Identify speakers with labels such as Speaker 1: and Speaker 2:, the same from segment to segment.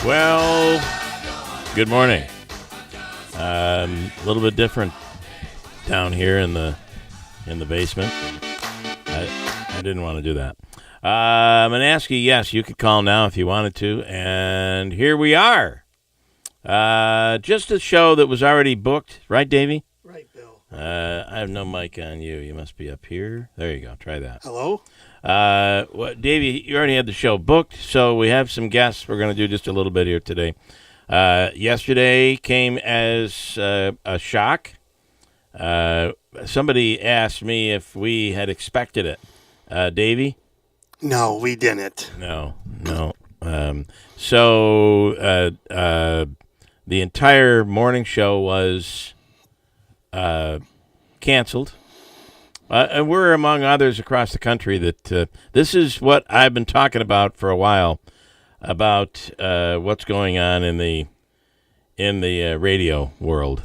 Speaker 1: Well, good morning. A little bit different down here in the basement. I didn't want to do that. I'm going to ask you, yes, you could call now if you wanted to. And here we are. Just a show that was already booked. Right, Davey?
Speaker 2: Right, Bill.
Speaker 1: I have no mic on you. You must be up here. There you go. Try that.
Speaker 2: Hello?
Speaker 1: Davey, you already had the show booked, so we have some guests. We're going to do just a little bit here today. Yesterday came as a shock. Somebody asked me if we had expected it. Davey?
Speaker 2: No, we didn't.
Speaker 1: No. So the entire morning show was canceled. And we're among others across the country that this is what I've been talking about for a while, about what's going on in the radio world.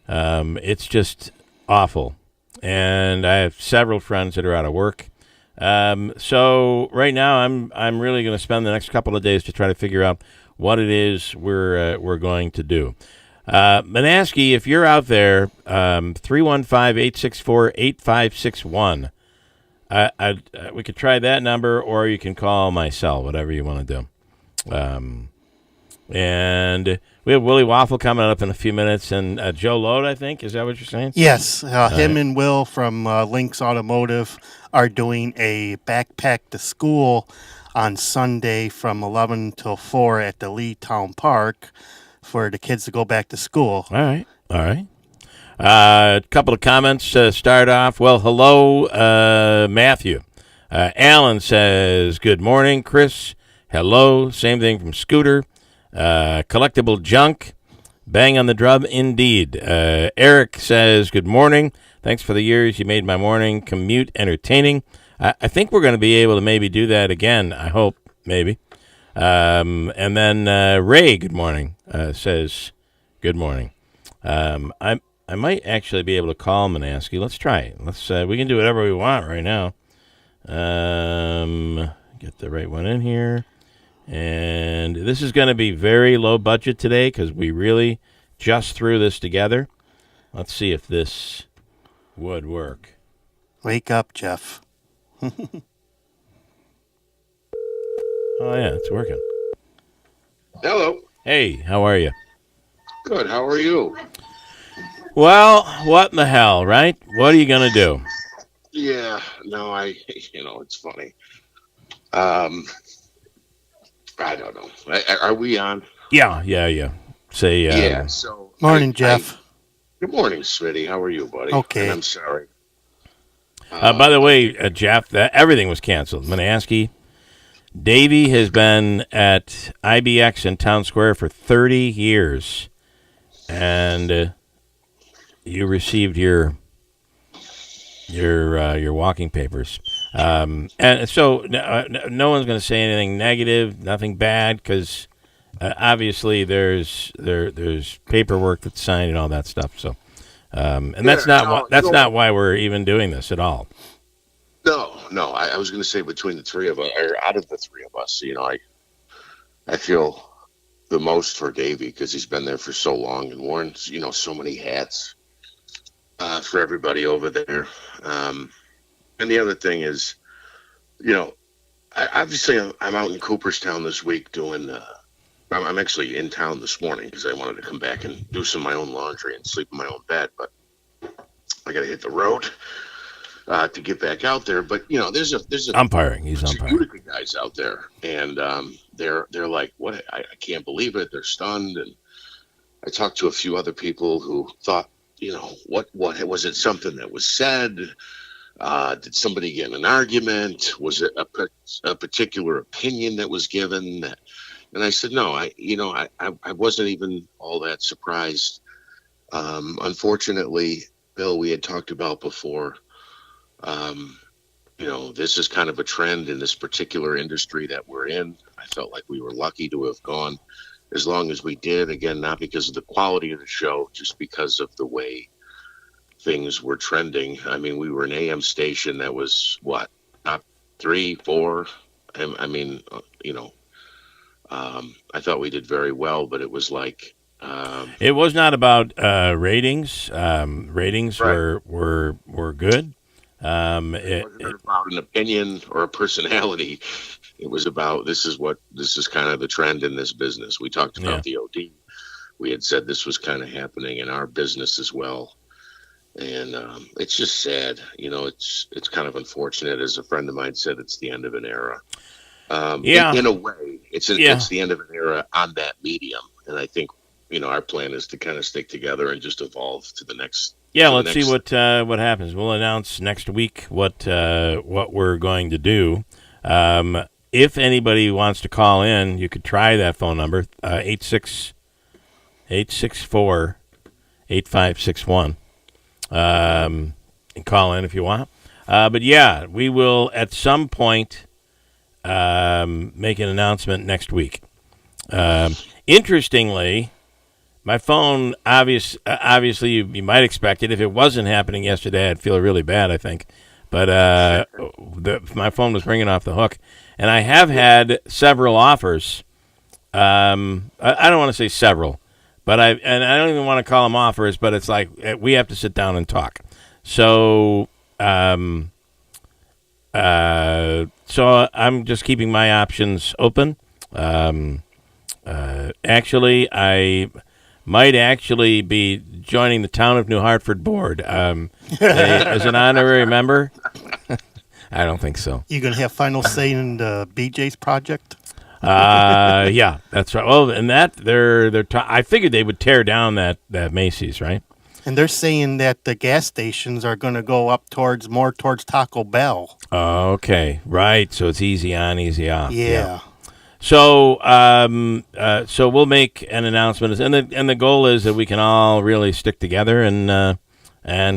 Speaker 1: It's just awful, and I have several friends that are out of work. So right now, I'm really going to spend the next couple of days to try to figure out what it is we're going to do. Manaski, if you're out there, 315-864-8561. We could try that number, or you can call my cell, whatever you want to do. And we have Willie Waffle coming up in a few minutes, and Joe Load, I think. Is that what you're saying?
Speaker 2: Yes, him and Will from Lynx Automotive are doing a backpack to school on Sunday from 11 till 4 at the Lee Town Park for the kids to go back to school.
Speaker 1: All right. A couple of comments to start off. Well, hello, Matthew. Alan says, good morning, Chris. Hello. Same thing from Scooter. Collectible junk. Bang on the drum, indeed. Eric says, good morning. Thanks for the years you made my morning commute entertaining. I think we're going to be able to maybe do that again. I hope, maybe. And then Ray, good morning, says, good morning. I might actually be able to call him and ask you. Let's try it. We can do whatever we want right now. Get the right one in here. And this is going to be very low budget today because we really just threw this together. Let's see if this would work.
Speaker 2: Wake up, Jeff.
Speaker 1: Oh, yeah, it's working.
Speaker 3: Hello.
Speaker 1: Hey, how are you?
Speaker 3: Good. How are you?
Speaker 1: Well, what in the hell, right? What are you going to do?
Speaker 3: Yeah. No, it's funny. I don't know. Are we on?
Speaker 1: Yeah. Say,
Speaker 3: yeah. So.
Speaker 2: Morning, Jeff.
Speaker 3: Good morning, Smitty. How are you, buddy?
Speaker 2: Okay.
Speaker 3: And I'm sorry.
Speaker 1: By the way, Jeff, everything was canceled. Manaski, Davey has been at IBX in Town Square for 30 years, and you received your walking papers. And so no one's going to say anything negative, nothing bad, because obviously there's paperwork that's signed and all that stuff. So, and that's not why we're even doing this at all.
Speaker 3: No. I was going to say between the three of us, or out of the three of us, I feel the most for Davey because he's been there for so long and worn, so many hats for everybody over there. And the other thing is, obviously I'm out in Cooperstown this week doing. I'm actually in town this morning because I wanted to come back and do some of my own laundry and sleep in my own bed, but I got to hit the road to get back out there. But there's a
Speaker 1: umpiring. He's umpiring.
Speaker 3: Utica guys out there, and they're like, "What? I can't believe it." They're stunned, and I talked to a few other people who thought, what was it? Something that was said? Did somebody get in an argument? Was it a particular opinion that was given? And I said, no, I wasn't even all that surprised. Unfortunately, Bill, we had talked about before, this is kind of a trend in this particular industry that we're in. I felt like we were lucky to have gone as long as we did. Again, not because of the quality of the show, just because of the way things were trending. I mean, we were an AM station that was top 3, 4. I thought we did very well, but it was like
Speaker 1: It was not about ratings. Ratings
Speaker 3: right.
Speaker 1: were good.
Speaker 3: It wasn't about an opinion or a personality. It was about this is kind of the trend in this business. We talked about the OD. We had said this was kind of happening in our business as well. And it's just sad, it's kind of unfortunate. As a friend of mine said, it's the end of an era. In a way, it's the end of an era on that medium. And I think, our plan is to kind of stick together and just evolve to the next.
Speaker 1: Yeah, let's see what happens. We'll announce next week what we're going to do. If anybody wants to call in, you could try that phone number, 864-8561. And call in if you want. But yeah, we will at some point make an announcement next week. Interestingly, my phone, obviously, you might expect it. If it wasn't happening yesterday, I'd feel really bad, I think. But my phone was ringing off the hook. And I have had several offers. I don't want to say several, but I don't even want to call them offers, but it's like we have to sit down and talk. So I'm just keeping my options open. Actually, I might actually be joining the Town of New Hartford board as an honorary member. I don't think so.
Speaker 2: You going to have final say in the BJ's project?
Speaker 1: Yeah, that's right. Well, and that I figured they would tear down that Macy's, right?
Speaker 2: And they're saying that the gas stations are going to go up more towards Taco Bell.
Speaker 1: Okay, right. So it's easy on, easy off.
Speaker 2: Yeah.
Speaker 1: So, so we'll make an announcement, and the goal is that we can all really stick together and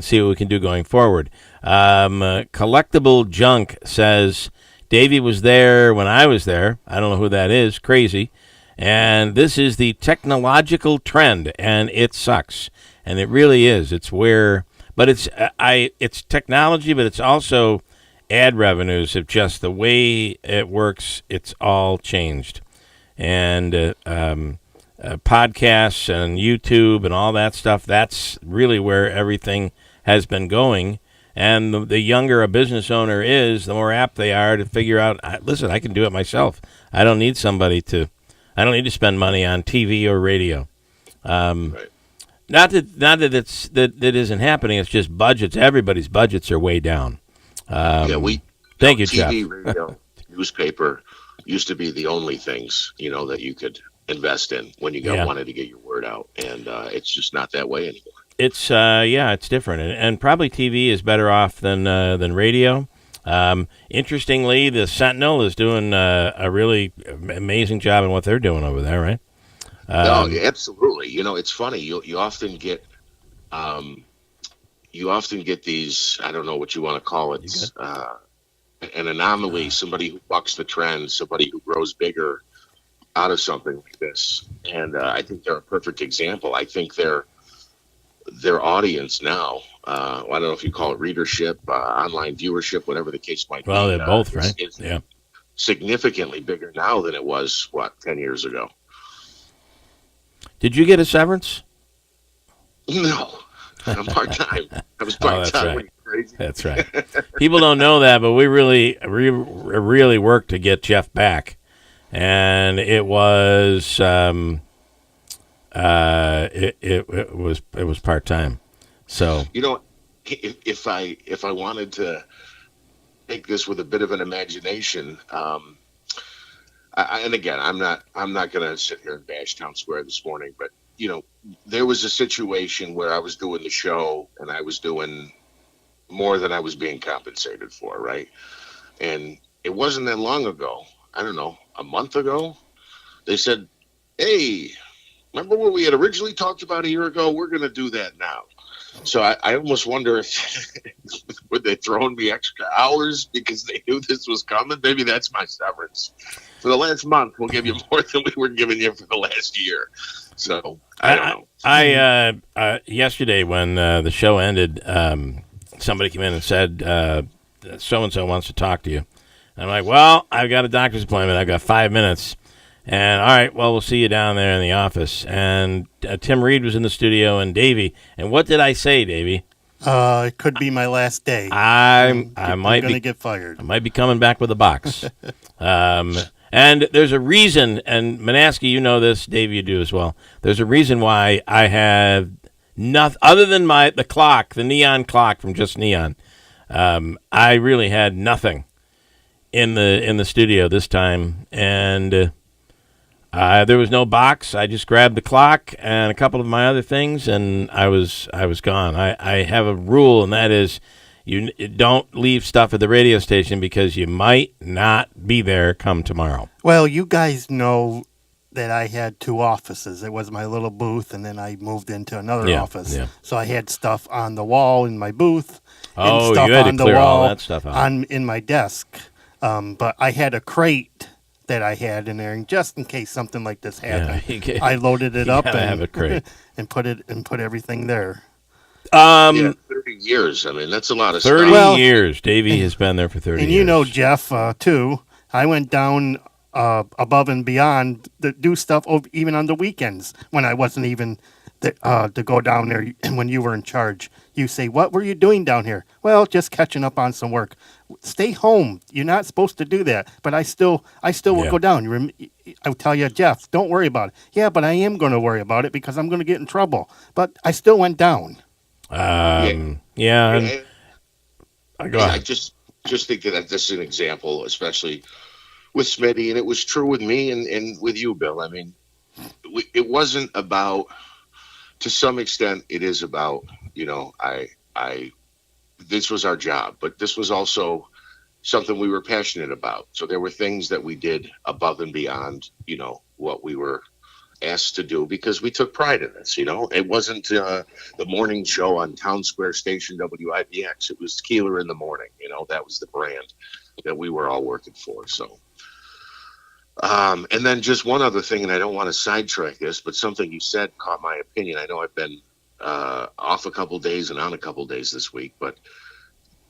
Speaker 1: see what we can do going forward. Collectible Junk says Davey was there when I was there. I don't know who that is. Crazy. And this is the technological trend, and it sucks. And it really is. It's it's technology, but it's also ad revenues. Have just the way it works. It's all changed, and podcasts and YouTube and all that stuff. That's really where everything has been going. And the younger a business owner is, the more apt they are to figure out. Listen, I can do it myself. I don't need somebody to. I don't need to spend money on TV or radio.
Speaker 3: Right.
Speaker 1: Not that that isn't happening. It's just budgets. Everybody's budgets are way down. Thank you, Jeff.
Speaker 3: TV, radio, newspaper used to be the only things that you could invest in when you wanted to get your word out, and it's just not that way anymore.
Speaker 1: It's it's different, and probably TV is better off than radio. Interestingly, the Sentinel is doing a really amazing job in what they're doing over there, right?
Speaker 3: No, absolutely. It's funny. You often get these. I don't know what you want to call it. An anomaly. Somebody who bucks the trend. Somebody who grows bigger out of something like this. And I think they're a perfect example. I think their audience now. I don't know if you call it readership, online viewership, whatever the case might be.
Speaker 1: Well, they're both, right?
Speaker 3: It's significantly bigger now than it was 10 years ago.
Speaker 1: Did you get a severance?
Speaker 3: No, I'm part-time. I was part-time.
Speaker 1: That's right. That's right. People don't know that, but we really worked to get Jeff back, and it was it was part-time. So
Speaker 3: if I wanted to take this with a bit of an imagination. And again, I'm not going to sit here and bash Town Square this morning, but there was a situation where I was doing the show and I was doing more than I was being compensated for, right? And it wasn't that long ago. I don't know, a month ago. They said, "Hey, remember what we had originally talked about a year ago? We're going to do that now." So I almost wonder if were they throwing me extra hours because they knew this was coming? Maybe that's my severance. For the last month, we'll give you more than we were giving you for the last year. So I don't know.
Speaker 1: I yesterday when the show ended, somebody came in and said, so-and-so wants to talk to you. And I'm like, well, I've got a doctor's appointment. I've got 5 minutes. And all right, well, we'll see you down there in the office. And Tim Reed was in the studio, and Davey. And what did I say, Davey?
Speaker 2: It could be my last day.
Speaker 1: I
Speaker 2: I'm
Speaker 1: might
Speaker 2: going to
Speaker 1: be
Speaker 2: get fired.
Speaker 1: I might be coming back with a box. And there's a reason, and Manaski, you know this, Dave, you do as well. There's a reason why I have nothing other than the clock, the neon clock from Just Neon. I really had nothing in the studio this time, and there was no box. I just grabbed the clock and a couple of my other things, and I was gone. I have a rule, and that is you don't leave stuff at the radio station because you might not be there come tomorrow.
Speaker 2: Well, you guys know that I had 2 offices. It was my little booth, and then I moved into another office.
Speaker 1: Yeah.
Speaker 2: So I had stuff on the wall in my booth.
Speaker 1: Oh,
Speaker 2: and stuff
Speaker 1: you had
Speaker 2: on
Speaker 1: to clear
Speaker 2: the wall
Speaker 1: all that stuff out.
Speaker 2: in my desk. But I had a crate that I had in there, and just in case something like this happened, I loaded it up and
Speaker 1: have a crate.
Speaker 2: and put everything there.
Speaker 3: 30 years. I mean, that's a lot of
Speaker 1: 30
Speaker 3: stuff.
Speaker 1: years. Davey has been there for 30 years.
Speaker 2: And you know, Jeff, too, I went down above and beyond to do stuff even on the weekends when I wasn't even to go down there. And when you were in charge, you say, "What were you doing down here?" Well, just catching up on some work. Stay home. You're not supposed to do that. But I still will go down. I tell you, Jeff, don't worry about it. Yeah, but I am going to worry about it because I'm going to get in trouble. But I still went down.
Speaker 1: Go ahead.
Speaker 3: I just think that this is an example, especially with Smitty, and it was true with me and with you, Bill. I mean, it wasn't about, to some extent, it is about, this was our job, but this was also something we were passionate about. So there were things that we did above and beyond, what we were asked to do because we took pride in this. It wasn't the morning show on Town Square Station WIBX. It was Keeler in the morning. That was the brand that we were all working for. So, and then just one other thing, and I don't want to sidetrack this, but something you said caught my opinion. I know I've been off a couple days and on a couple days this week, but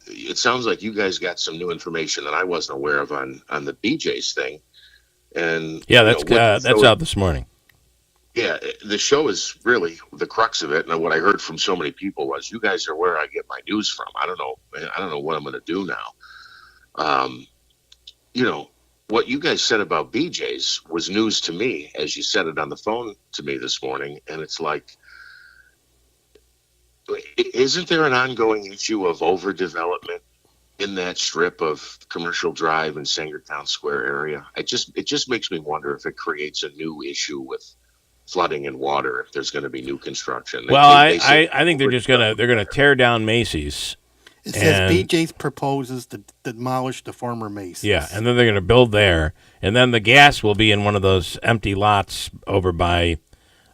Speaker 3: it sounds like you guys got some new information that I wasn't aware of on the BJ's thing. And
Speaker 1: yeah, that's out this morning.
Speaker 3: Yeah, the show is really the crux of it, and what I heard from so many people was, "You guys are where I get my news from." I don't know what I'm going to do now. What you guys said about BJ's was news to me, as you said it on the phone to me this morning, and it's like, isn't there an ongoing issue of overdevelopment in that strip of Commercial Drive and Sangertown Square area? It just makes me wonder if it creates a new issue with flooding and water if there's going to be new construction.
Speaker 1: Well, I think they're just gonna tear down Macy's.
Speaker 2: It says BJ's proposes to demolish the former Macy's.
Speaker 1: Yeah, and then they're going to build there, and then the gas will be in one of those empty lots over by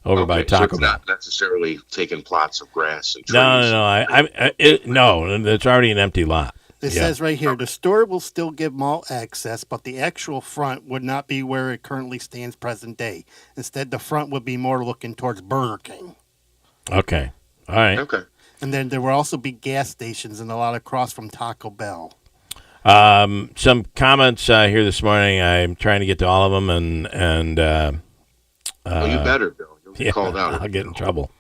Speaker 1: Taco Bell.
Speaker 3: So it's not necessarily taking plots of grass and trees.
Speaker 1: No. It's already an empty lot.
Speaker 2: It says right here, the store will still give mall access, but the actual front would not be where it currently stands present day. Instead, the front would be more looking towards Burger King.
Speaker 1: Okay. All right.
Speaker 3: Okay.
Speaker 2: And then there will also be gas stations and a lot across from Taco Bell.
Speaker 1: Some comments here this morning. I'm trying to get to all of them, and
Speaker 3: you better, Bill. You'll get called out.
Speaker 1: I'll get in trouble.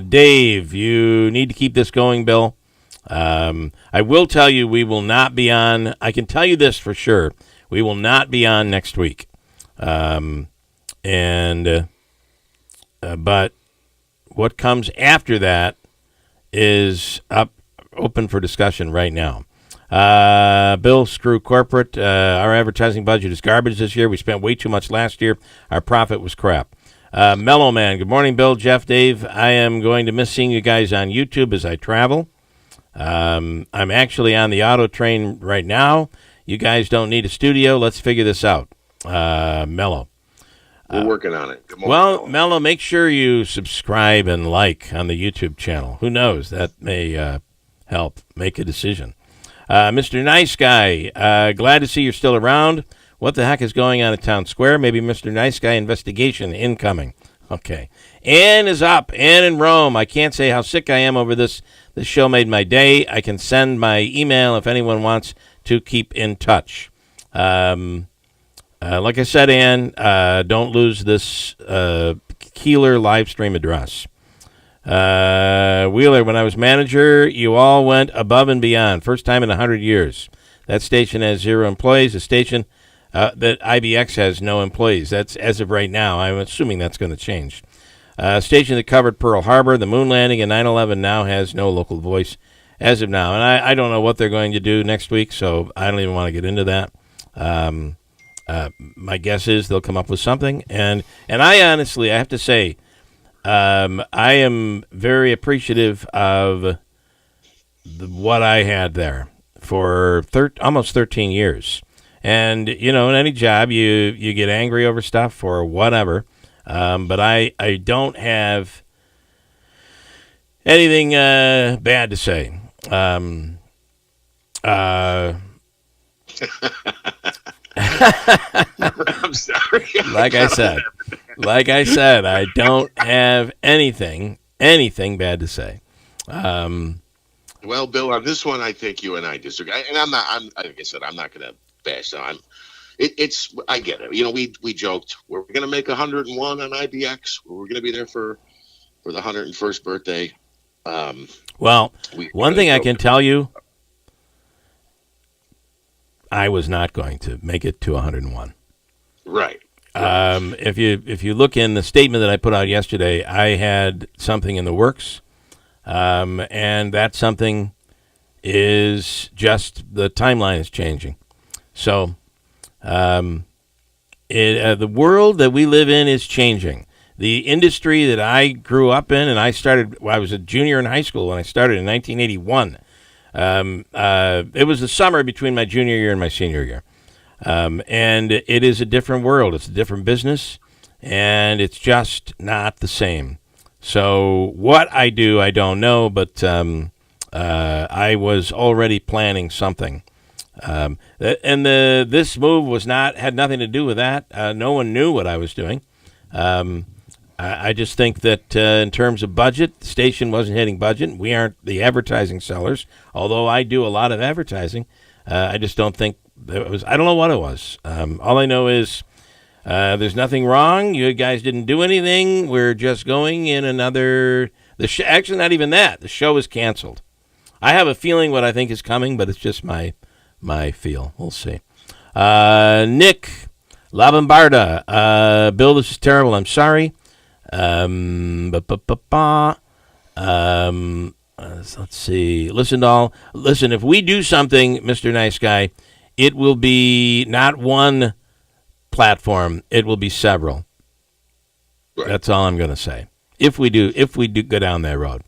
Speaker 1: Dave, you need to keep this going, Bill. I will tell you we will not be on. I can tell you this for sure. We will not be on next week. But what comes after that is open for discussion right now. Bill, screw corporate. Our advertising budget is garbage this year. We spent way too much last year. Our profit was crap. Mellow Man, good morning, Bill, Jeff, Dave. I am going to miss seeing you guys on YouTube as I travel. I'm actually on the auto train right now. You guys don't need a studio. Let's figure this out. Mellow.
Speaker 3: We're working on it. Good morning,
Speaker 1: well,
Speaker 3: Bill.
Speaker 1: Mellow, make sure you subscribe and like on the YouTube channel. Who knows? That may help make a decision. Mr. Nice Guy, glad to see you're still around. What the heck is going on at Town Square? Maybe Mr. Nice Guy investigation incoming. Okay. Ann is up. Ann in Rome. I can't say how sick I am over this. This show made my day. I can send my email if anyone wants to keep in touch. Like I said, Ann, don't lose this Keeler live stream address. Wheeler, when I was manager, you all went above and beyond. First time in 100 years. That station has 0 employees. The station that IBX has no employees. That's as of right now. I'm assuming that's going to change. Station that covered Pearl Harbor, the moon landing, and 9/11 now has no local voice as of now. And I don't know what they're going to do next week, so I don't even want to get into that. My guess is they'll come up with something. And I honestly, I have to say, I am very appreciative of what I had there for almost 13 years. And, in any job, you get angry over stuff or whatever. But I don't have anything bad to say.
Speaker 3: I'm sorry.
Speaker 1: Like I said, I don't have anything bad to say.
Speaker 3: Well, Bill, on this one, I think you and I disagree. And like I said, I'm not going to bash them. I get it. We joked we're going to make 101 on IBX. We're going to be there for the 101st birthday.
Speaker 1: Well, one thing I can tell you, I was not going to make it to 101.
Speaker 3: Right.
Speaker 1: If you look in the statement that I put out yesterday, I had something in the works, and that something is just the timeline is changing. So, the world that we live in is changing. The industry that I grew up in, and I was a junior in high school when I started in 1981. It was the summer between my junior year and my senior year. And it is a different world. It's a different business, and it's just not the same. So what I do, I don't know, but I was already planning something. This move had nothing to do with that. No one knew what I was doing. I just think that in terms of budget, the station wasn't hitting budget. We aren't the advertising sellers, although I do a lot of advertising. I just don't think it was. I don't know what it was. All I know is there's nothing wrong. You guys didn't do anything. We're just going in another. Actually, not even that. The show is canceled. I have a feeling what I think is coming, but it's just my feel. We'll see. Nick Labombarda. Bill, this is terrible. I'm sorry. Let's see. Listen, if we do something, Mr. Nice Guy, it will be not one platform. It will be several. Right. That's all I'm going to say. If we do go down that road.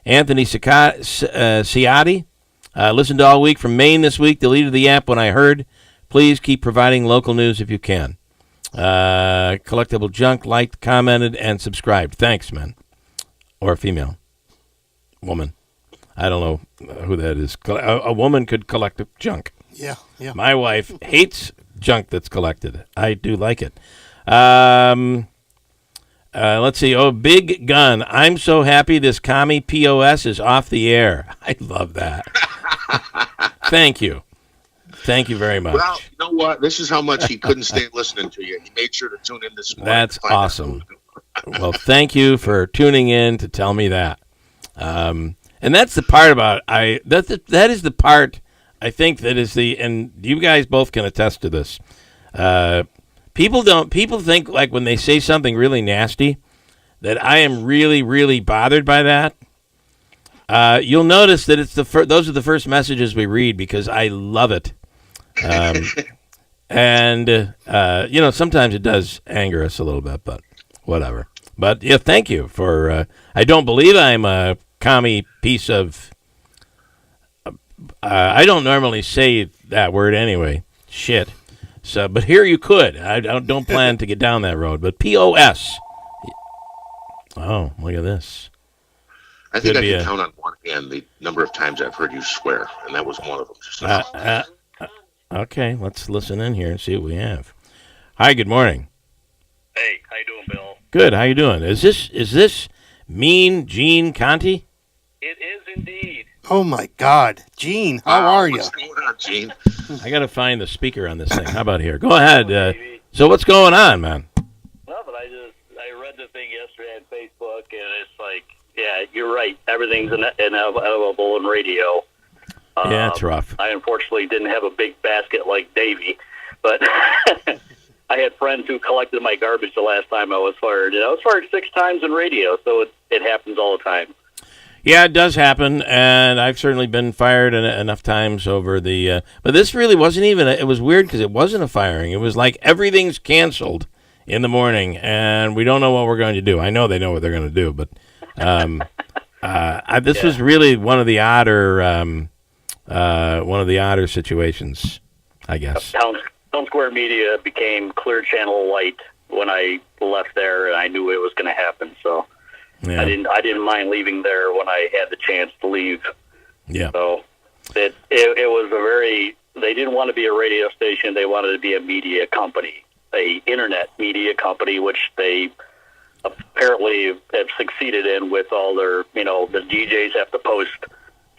Speaker 1: Anthony Ciati, listened all week from Maine this week. Deleted the app when I heard. Please keep providing local news if you can. Collectible Junk liked, commented, and subscribed. Thanks, man. Or female. Woman. I don't know who that is. A woman could collect junk.
Speaker 2: Yeah.
Speaker 1: My wife hates junk that's collected. I do like it. Let's see. Oh, Big Gun. I'm so happy this commie POS is off the air. I love that. Thank you. Thank you very much.
Speaker 3: Well, you know what? This is how much he couldn't stand listening to you. He made sure to tune in this morning.
Speaker 1: That's awesome. Well, thank you for tuning in to tell me that. And that's the part about that is the part I think that is and you guys both can attest to this. People think like when they say something really nasty that I am really, really bothered by that. You'll notice that those are the first messages we read because I love it. Sometimes it does anger us a little bit, but whatever. But yeah, thank you for. I don't believe I'm a commie piece of. I don't normally say that word anyway. Shit. So, but here you could. I don't plan to get down that road. But POS. Oh, look at this.
Speaker 3: I think I can count on one hand the number of times I've heard you swear, and that was one of them. Just
Speaker 1: okay, let's listen in here and see what we have. Hi, good morning.
Speaker 4: Hey, how you doing, Bill?
Speaker 1: Good. How you doing? Is this Mean Gene Conti?
Speaker 4: It is indeed.
Speaker 2: Oh my God, Gene, how are you?
Speaker 3: What's going on, Gene?
Speaker 1: I got to find the speaker on this thing. How about here? Go ahead.
Speaker 4: Maybe.
Speaker 1: So what's going on, man?
Speaker 4: No, but I read the thing yesterday on Facebook, and it's like, yeah, you're right. Everything's inevitable in radio.
Speaker 1: Yeah, it's rough.
Speaker 4: I unfortunately didn't have a big basket like Davey, but I had friends who collected my garbage the last time I was fired. And I was fired 6 times in radio, so it happens all the time.
Speaker 1: Yeah, it does happen, and I've certainly been fired enough times over the. But this really wasn't even. It was weird because it wasn't a firing. It was like everything's canceled in the morning, and we don't know what we're going to do. I know they know what they're going to do, but this was really one of the odder situations, I guess.
Speaker 4: Town Square Media became Clear Channel Light when I left there, and I knew it was going to happen. So.
Speaker 1: Yeah.
Speaker 4: I didn't mind leaving there when I had the chance to leave.
Speaker 1: Yeah.
Speaker 4: So it was a very. They didn't want to be a radio station. They wanted to be a media company, a internet media company, which they apparently have succeeded in with all their. The DJs have to post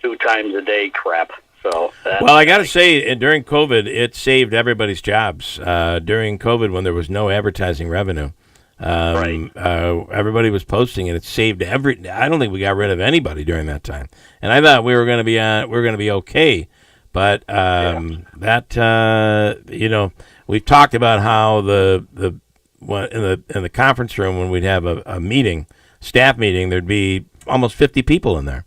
Speaker 4: 2 times a day crap. So.
Speaker 1: Well, I got to say, during COVID, it saved everybody's jobs. During COVID, when there was no advertising revenue.
Speaker 4: Right.
Speaker 1: Everybody was posting it. It saved I don't think we got rid of anybody during that time. And I thought we were going to be okay. But we've talked about how in the conference room when we'd have a meeting, staff meeting, there'd be almost 50 people in there.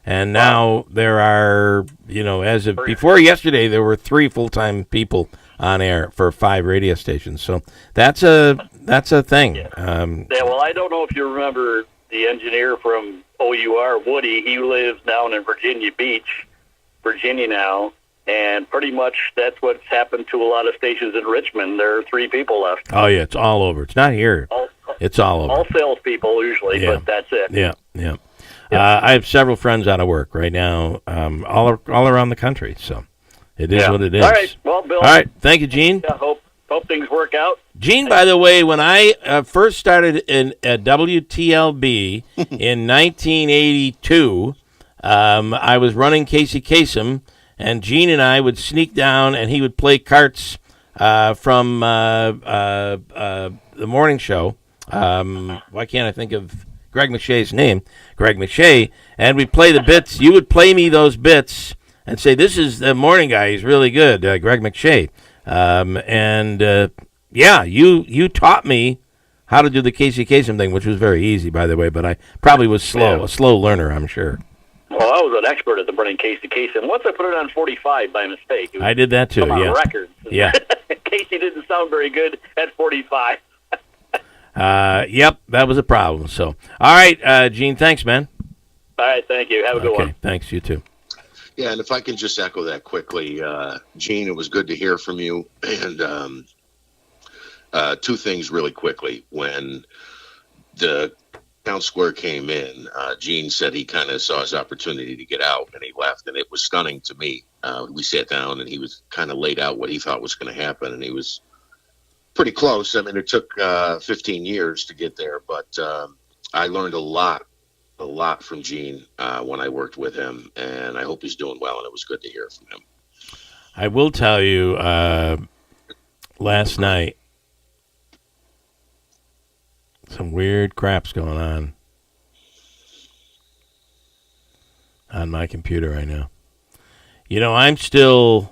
Speaker 1: And now there are, as of before yesterday, there were 3 full-time people on air for 5 radio stations. So that's a thing.
Speaker 4: Yeah. Well, I don't know if you remember the engineer from OUR, Woody. He lives down in Virginia Beach, Virginia now, and pretty much that's what's happened to a lot of stations in Richmond. There are 3 people left.
Speaker 1: Oh yeah, it's all over. It's not here. It's all over.
Speaker 4: All salespeople usually,
Speaker 1: Yeah.
Speaker 4: but that's it.
Speaker 1: Yeah. I have several friends out of work right now, all around the country. So it is what it is.
Speaker 4: All right. Well, Bill.
Speaker 1: All right. Thank you, Gene.
Speaker 4: Yeah, hope things work out.
Speaker 1: Gene, by the way, when I first started at WTLB in 1982, I was running Casey Kasem, and Gene and I would sneak down, and he would play carts from the morning show. Why can't I think of Greg McShay's name? Greg McShay. And we'd play the bits. You would play me those bits and say, this is the morning guy. He's really good, Greg McShay. You taught me how to do the Casey Kasem thing, which was very easy, by the way, but I probably was a slow learner, I'm sure.
Speaker 4: Well, I was an expert at the running Casey Kasem. Once I put it on 45 by mistake.
Speaker 1: I did that too,
Speaker 4: on
Speaker 1: yeah.
Speaker 4: record.
Speaker 1: Yeah.
Speaker 4: Casey didn't sound very good at 45.
Speaker 1: Yep, that was a problem. So, all right, Gene, thanks, man.
Speaker 4: All right, thank you. Have a good one.
Speaker 1: Okay, thanks, you too.
Speaker 3: Yeah, and if I can just echo that quickly, Gene, it was good to hear from you. And 2 things really quickly. When the Town Square came in, Gene said he kind of saw his opportunity to get out, and he left. And it was stunning to me. We sat down, and he was kind of laid out what he thought was going to happen, and he was pretty close. I mean, it took 15 years to get there, but I learned a lot from Gene when I worked with him, and I hope he's doing well, and it was good to hear from him.
Speaker 1: I will tell you, last night, some weird crap's going on my computer right now. I'm still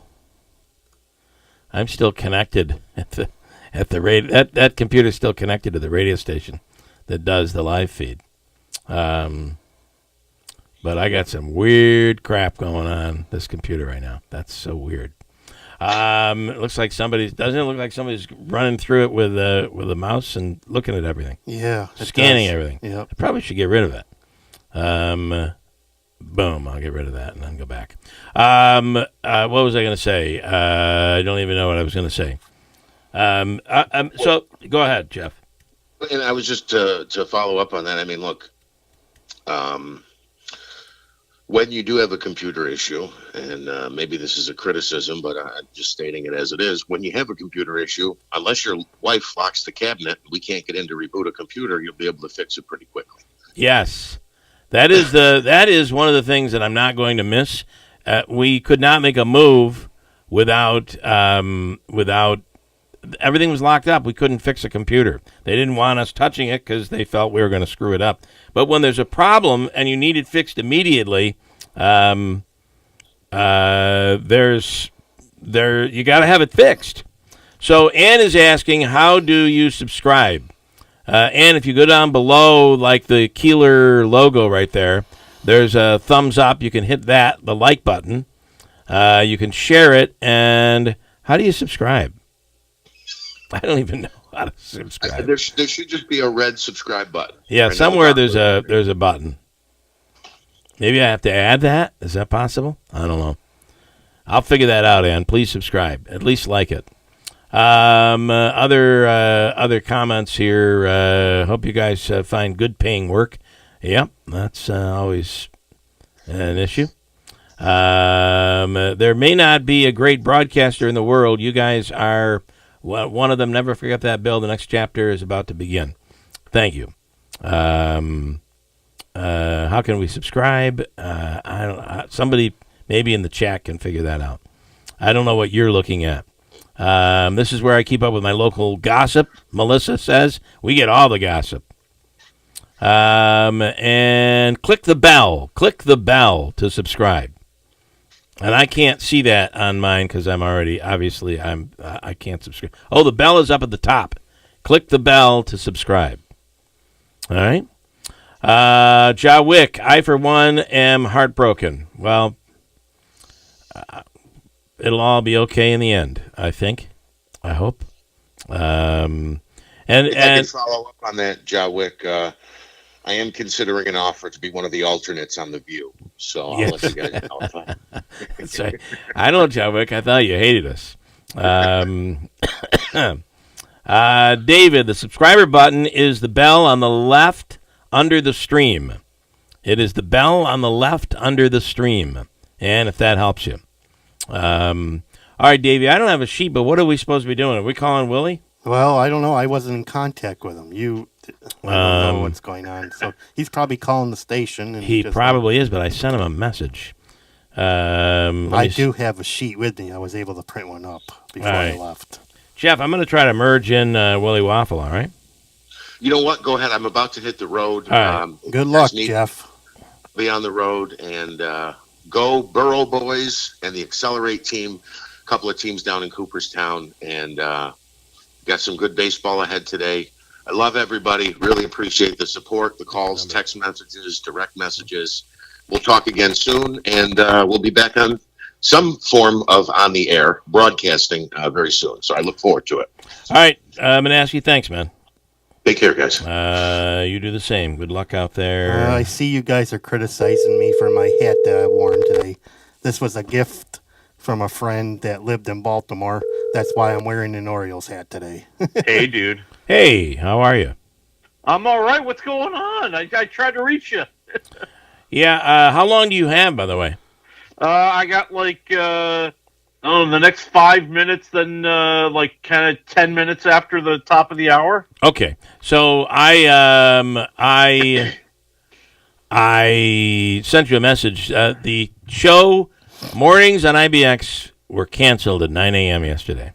Speaker 1: connected at the radio. That computer's still connected to the radio station that does the live feed. But I got some weird crap going on this computer right now. That's so weird. It looks like doesn't it look like somebody's running through it with a mouse and looking at everything?
Speaker 2: Yeah.
Speaker 1: Scanning everything.
Speaker 2: Yep.
Speaker 1: I probably should get rid of it. Boom, I'll get rid of that and then go back. What was I going to say? I don't even know what I was going to say. So go ahead, Jeff.
Speaker 3: And I was just to follow up on that. I mean, look, when you do have a computer issue, and maybe this is a criticism, but I'm just stating it as it is. When you have a computer issue, unless your wife locks the cabinet, we can't get in to reboot a computer, you'll be able to fix it pretty quickly.
Speaker 1: Yes. That is one of the things that I'm not going to miss. We could not make a move without everything was locked up. We couldn't fix a computer. They didn't want us touching it because they felt we were going to screw it up. But when there's a problem and you need it fixed immediately, you got to have it fixed. So Ann is asking, how do you subscribe? And if you go down below, like the Keeler logo right there, there's a thumbs up. You can hit that, the like button. You can share it. And how do you subscribe? I don't even know how to subscribe.
Speaker 3: There should just be a red subscribe button.
Speaker 1: Yeah, somewhere there's a button. Maybe I have to add that. Is that possible? I don't know. I'll figure that out, Ann. Please subscribe. At least like it. Other comments here. Hope you guys find good paying work. Yep, that's always an issue. There may not be a great broadcaster in the world. You guys are one of them. Never forget that, Bill. The next chapter is about to begin. Thank you. How can we subscribe? I don't. Somebody maybe in the chat can figure that out. I don't know what you're looking at. This is where I keep up with my local gossip. Melissa says we get all the gossip. And click the bell. Click the bell to subscribe. And I can't see that on mine because I'm already I can't subscribe. Oh, the bell is up at the top. Click the bell to subscribe. All right. Jawick, I for one am heartbroken. Well, it'll all be okay in the end, I think. I hope. And
Speaker 3: I can follow up on that, Jawick. I am considering an offer to be one of the alternates on The View. So I'll let you guys know.
Speaker 1: That's right. I know, Jawick. I thought you hated us. David, the subscriber button is the bell on the left under the stream. It is the bell on the left under the stream. And if that helps you. All right, Davey, I don't have a sheet, but what are we supposed to be doing? Are we calling Willie?
Speaker 2: Well, I don't know. I wasn't in contact with him. I don't know what's going on. So he's probably calling the station. And
Speaker 1: he probably is, but I sent him a message.
Speaker 2: I do have a sheet with me. I was able to print one up before I left.
Speaker 1: Jeff, I'm going to try to merge in Willie Waffle, all right?
Speaker 3: You know what? Go ahead. I'm about to hit the road.
Speaker 1: All right.
Speaker 2: Good luck, Jeff.
Speaker 3: Be on the road and go Burrow Boys and the Accelerate team. A couple of teams down in Cooperstown. And got some good baseball ahead today. I love everybody. Really appreciate the support, the calls, text messages, direct messages. We'll talk again soon, and we'll be back on some form of on the air broadcasting very soon. So I look forward to it.
Speaker 1: All right. I'm going to ask you thanks, man.
Speaker 3: Take care, guys.
Speaker 1: You do the same. Good luck out there.
Speaker 2: I see you guys are criticizing me for my hat that I wore today. This was a gift from a friend that lived in Baltimore. That's why I'm wearing an Orioles hat today.
Speaker 5: Hey, dude.
Speaker 1: Hey, how are you?
Speaker 5: I'm all right. What's going on? I tried to reach you.
Speaker 1: Yeah, how long do you have, by the way?
Speaker 5: I got the next 5 minutes, then kind of 10 minutes after the top of the hour.
Speaker 1: Okay, so I sent you a message. The show mornings on IBX were canceled at 9 a.m. yesterday.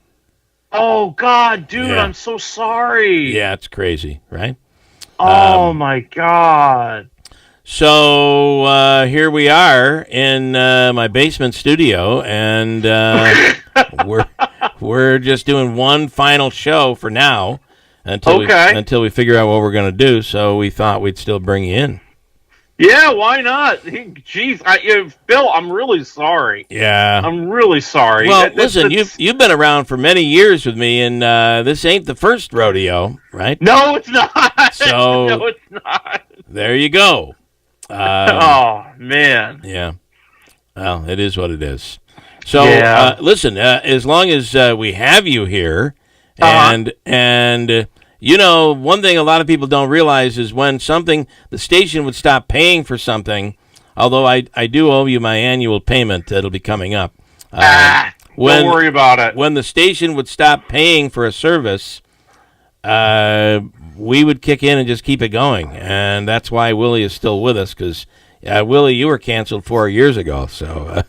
Speaker 5: Oh, God, dude,
Speaker 1: Yeah.
Speaker 5: I'm so sorry.
Speaker 1: Yeah, it's crazy, right?
Speaker 5: Oh, my God.
Speaker 1: So here we are in my basement studio, and we're just doing one final show for now until we figure out what we're going to do. So we thought we'd still bring you in.
Speaker 5: Yeah, why not? Jeez, Bill, I'm really sorry.
Speaker 1: Yeah,
Speaker 5: I'm really sorry.
Speaker 1: Well, listen, you've been around for many years with me, and this ain't the first rodeo, right?
Speaker 5: No, it's not.
Speaker 1: So
Speaker 5: no, it's not.
Speaker 1: There you go.
Speaker 5: Oh man.
Speaker 1: Yeah. Well, it is what it is. So listen, as long as we have you here, and one thing a lot of people don't realize is when the station would stop paying for something, although I do owe you my annual payment that'll be coming up.
Speaker 5: Don't worry about it.
Speaker 1: When the station would stop paying for a service, we would kick in and just keep it going. And that's why Willie is still with us, because, Willie, you were canceled 4 years ago. So,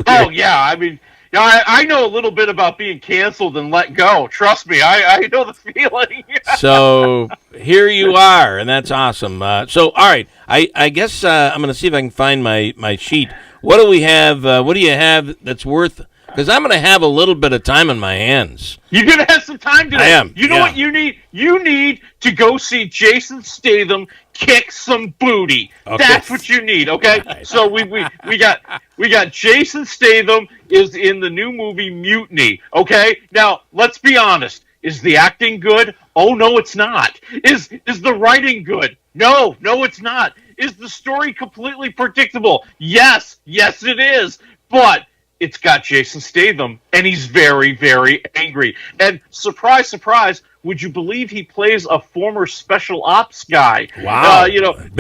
Speaker 5: oh, yeah. I mean, I know a little bit about being canceled and let go. Trust me, I know the feeling.
Speaker 1: So here you are, and that's awesome. So, all right, I guess I'm going to see if I can find my sheet. What do we have? What do you have that's worth? Because I'm going to have a little bit of time on my hands.
Speaker 5: You're going to have some time today.
Speaker 1: I am.
Speaker 5: You know what you need? You need to go see Jason Statham kick some booty.
Speaker 1: Okay.
Speaker 5: That's what you need, okay? Right. So we got Jason Statham is in the new movie Mutiny, okay? Now, let's be honest. Is the acting good? Oh, no, it's not. Is the writing good? No, it's not. Is the story completely predictable? Yes, it is. But it's got Jason Statham, and he's very, very angry. And surprise, surprise, would you believe he plays a former special ops guy?
Speaker 1: Wow.
Speaker 5: Big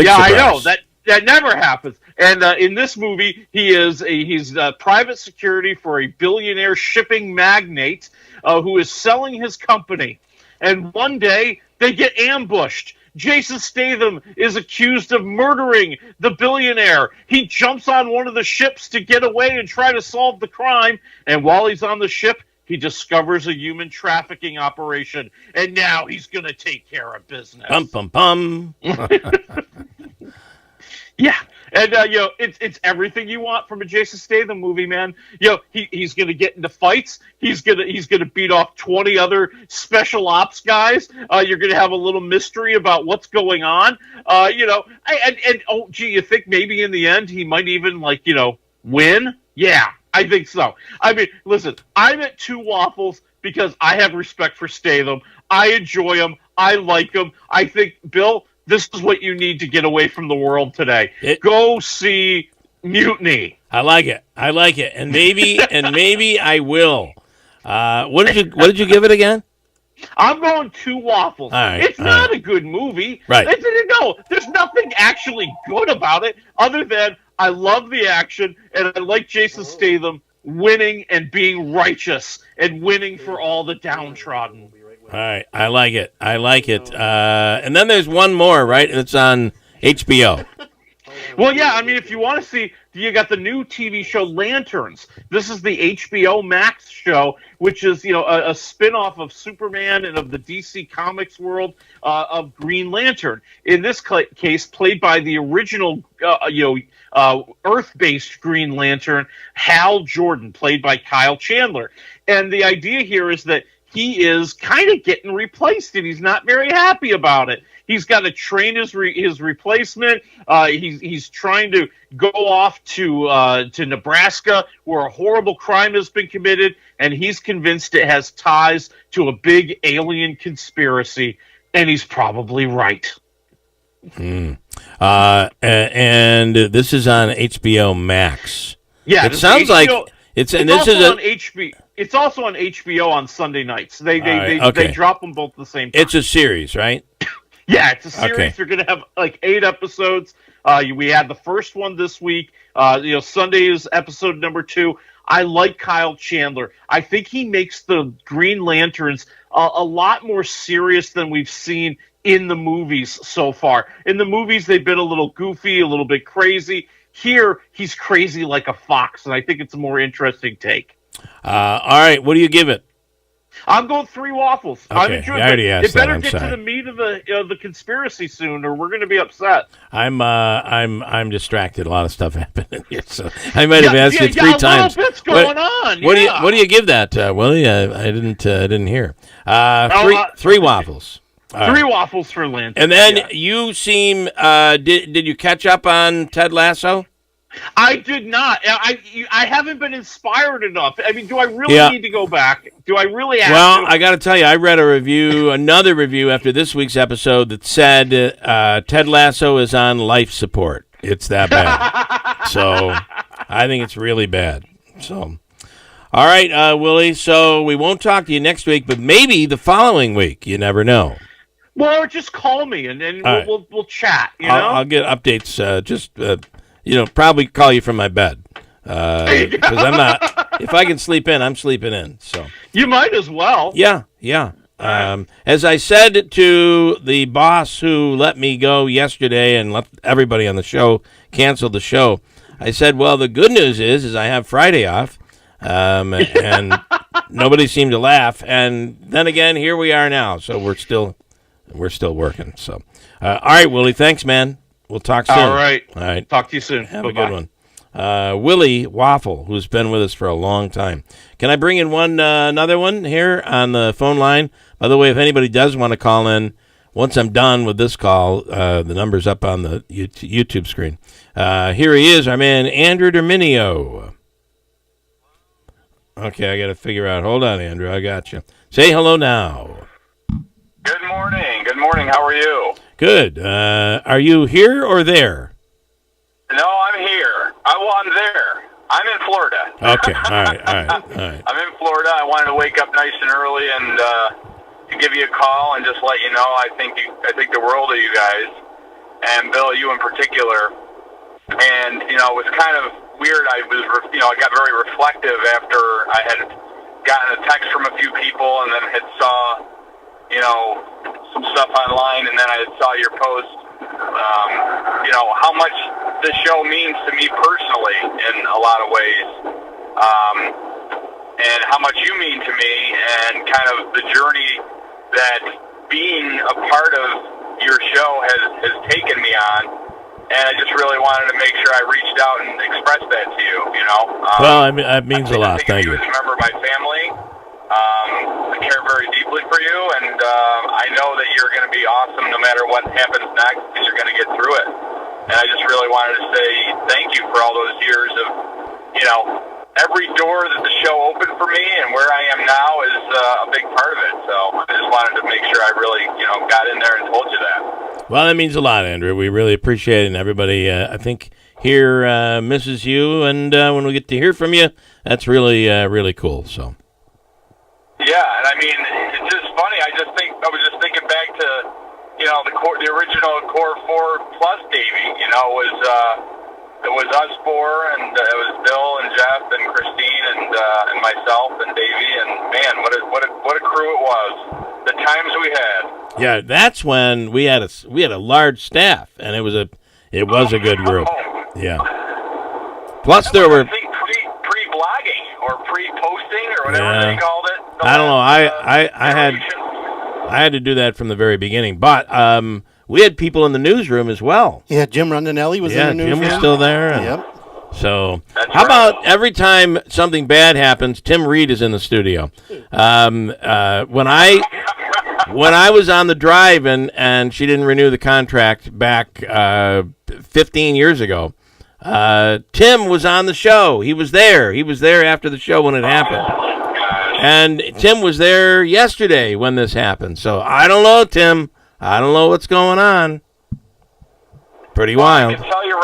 Speaker 5: surprise. I know. That never happens. And in this movie, he's private security for a billionaire shipping magnate who is selling his company. And one day, they get ambushed. Jason Statham is accused of murdering the billionaire. He jumps on one of the ships to get away and try to solve the crime. And while he's on the ship, he discovers a human trafficking operation. And now he's going to take care of business.
Speaker 1: Bum, bum, bum.
Speaker 5: Yeah. And, it's everything you want from a Jason Statham movie, man. He's going to get into fights. He's going to beat off 20 other special ops guys. You're going to have a little mystery about what's going on. You think maybe in the end he might even, win? Yeah, I think so. I mean, listen, I'm at 2 waffles because I have respect for Statham. I enjoy him. I like him. I think, Bill, this is what you need to get away from the world today. Go see Mutiny.
Speaker 1: I like it, and maybe I will. What did you give it again?
Speaker 5: I'm going 2 waffles.
Speaker 1: All right,
Speaker 5: it's not a good movie.
Speaker 1: Right?
Speaker 5: No, there's nothing actually good about it other than I love the action and I like Jason Statham winning and being righteous and winning for all the downtrodden.
Speaker 1: All right, I like it. And then there's one more, right? It's on HBO.
Speaker 5: Well, yeah, I mean, if you want to see, you got the new TV show Lanterns. This is the HBO Max show, which is, a spin-off of Superman and of the DC Comics world of Green Lantern. In this case, played by the original, Earth-based Green Lantern, Hal Jordan, played by Kyle Chandler. And the idea here is that he is kind of getting replaced, and he's not very happy about it. He's got to train his replacement. He's trying to go off to Nebraska, where a horrible crime has been committed, and he's convinced it has ties to a big alien conspiracy, and he's probably right.
Speaker 1: And this is on HBO Max.
Speaker 5: Yeah,
Speaker 1: it sounds like it's
Speaker 5: on HBO. It's also on HBO on Sunday nights. They drop them both at the same time.
Speaker 1: It's a series, right?
Speaker 5: Yeah, it's a series.
Speaker 1: Okay.
Speaker 5: You're going to have 8 episodes. We had the first one this week. Sunday is episode number 2. I like Kyle Chandler. I think he makes the Green Lanterns a lot more serious than we've seen in the movies so far. In the movies, they've been a little goofy, a little bit crazy. Here, he's crazy like a fox, and I think it's a more interesting take.
Speaker 1: All right, what do you give it?
Speaker 5: I'm going 3 waffles.
Speaker 1: Okay,
Speaker 5: I'm enjoying
Speaker 1: I already asked
Speaker 5: it. Better
Speaker 1: that.
Speaker 5: get to the meat of the conspiracy soon, or we're going to be upset.
Speaker 1: I'm distracted. A lot of stuff happening here, so I might have asked you 3 times.
Speaker 5: What's going on?
Speaker 1: What do you give that, Willie? I didn't hear. 3 waffles.
Speaker 5: 3 waffles for Lynn.
Speaker 1: And then you seem. Did you catch up on Ted Lasso?
Speaker 5: I did not. I haven't been inspired enough. I mean, do I really need to go back? Do I really have to?
Speaker 1: Well, I got to tell you, I read another review after this week's episode that said Ted Lasso is on life support. It's that bad. So I think it's really bad. So, all right, Willie, so we won't talk to you next week, but maybe the following week. You never know.
Speaker 5: Well, or just call me, and then we'll chat,
Speaker 1: I'll get updates, probably call you from my bed. Because I'm not. If I can sleep in, I'm sleeping in. So
Speaker 5: you might as well.
Speaker 1: Yeah. As I said to the boss who let me go yesterday and let everybody on the show cancel the show, I said, well, the good news is I have Friday off, and nobody seemed to laugh. And then again, here we are now. So we're still working. So, all right, Willie, thanks, man. We'll talk soon.
Speaker 5: All right. Talk to you soon.
Speaker 1: Have
Speaker 5: Bye-bye.
Speaker 1: a good one. Willie Waffle, who's been with us for a long time. Can I bring in another one here on the phone line? By the way, if anybody does want to call in, once I'm done with this call, the number's up on the YouTube screen. Here he is, our man Andrew Derminio. Okay, I got to figure out. Hold on, Andrew. I got you. Say hello now.
Speaker 6: Good morning. Good morning. How are you?
Speaker 1: Good. Are you here or there?
Speaker 6: No, I'm here. I'm there. I'm in Florida.
Speaker 1: Okay. All right.
Speaker 6: I'm in Florida. I wanted to wake up nice and early and to give you a call and just let you know I think the world of you guys, and Bill, you in particular. And it was kind of weird. I got very reflective after I had gotten a text from a few people, and then had saw some stuff online, and then I saw your post. How much this show means to me personally in a lot of ways, and how much you mean to me, and kind of the journey that being a part of your show has taken me on. And I just really wanted to make sure I reached out and expressed that to you.
Speaker 1: Well, I mean, that means a lot. Thank you.
Speaker 6: As a member of my family, I care very deeply for you, and I know that you're going to be awesome no matter what happens next, because you're going to get through it. And I just really wanted to say thank you for all those years of, every door that the show opened for me, and where I am now is a big part of it. So I just wanted to make sure I really, got in there and told you that.
Speaker 1: Well, that means a lot, Andrew. We really appreciate it, and everybody, I think, here misses you, and when we get to hear from you, that's really, really cool. So.
Speaker 6: Yeah, and I mean, it's just funny. I was just thinking back to, the original Core 4 Plus Davey. It was us four, and it was Bill and Jeff and Christine and myself and Davey, and man, what a crew it was. The times we had.
Speaker 1: Yeah, that's when we had a large staff, and it was a good group. Yeah. Plus there were.
Speaker 6: I think pre-blogging or pre-posting or whatever they called it.
Speaker 1: I don't know. I had to do that from the very beginning, but we had people in the newsroom as well.
Speaker 2: Yeah, Jim Rondinelli was in the newsroom.
Speaker 1: Jim was still there.
Speaker 2: Yep.
Speaker 1: So,
Speaker 6: That's
Speaker 1: how
Speaker 6: right.
Speaker 1: about every time something bad happens, Tim Reed is in the studio. When I was on the drive and she didn't renew the contract back 15 years ago, Tim was on the show. He was there. He was there after the show when it happened. And Tim was there yesterday when this happened. So I don't know, Tim. I don't know what's going on. Pretty wild.
Speaker 6: I can tell you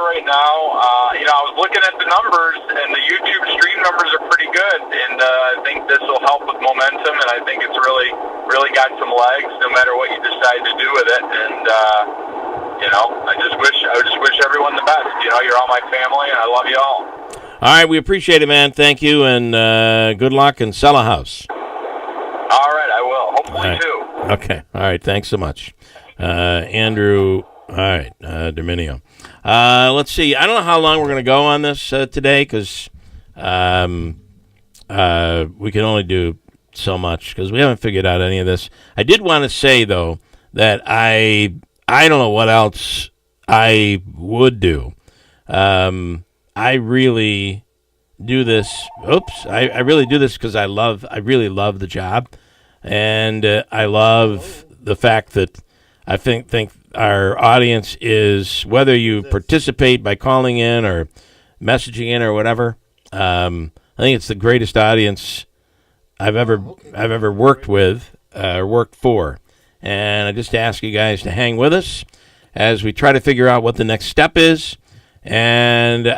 Speaker 6: right now. I was looking at the numbers, and the YouTube stream numbers are pretty good. And I think this will help with momentum, and I think it's really, really got some legs, no matter what you decide to do with it. And I just wish everyone the best. You're all my family, and I love you all.
Speaker 1: All right, we appreciate it, man. Thank you, and good luck, and sell a house.
Speaker 6: All right, I will. Hopefully, too.
Speaker 1: Okay. All right. Thanks so much, Andrew. All right, Dominio. Let's see. I don't know how long we're going to go on this today, because we can only do so much because we haven't figured out any of this. I did want to say, though, that I don't know what else I would do. I really do this. I really do this because I really love the job, and I love the fact that I think our audience is, whether you participate by calling in or messaging in or whatever. I think it's the greatest audience I've ever worked with or worked for, and I just ask you guys to hang with us as we try to figure out what the next step is. And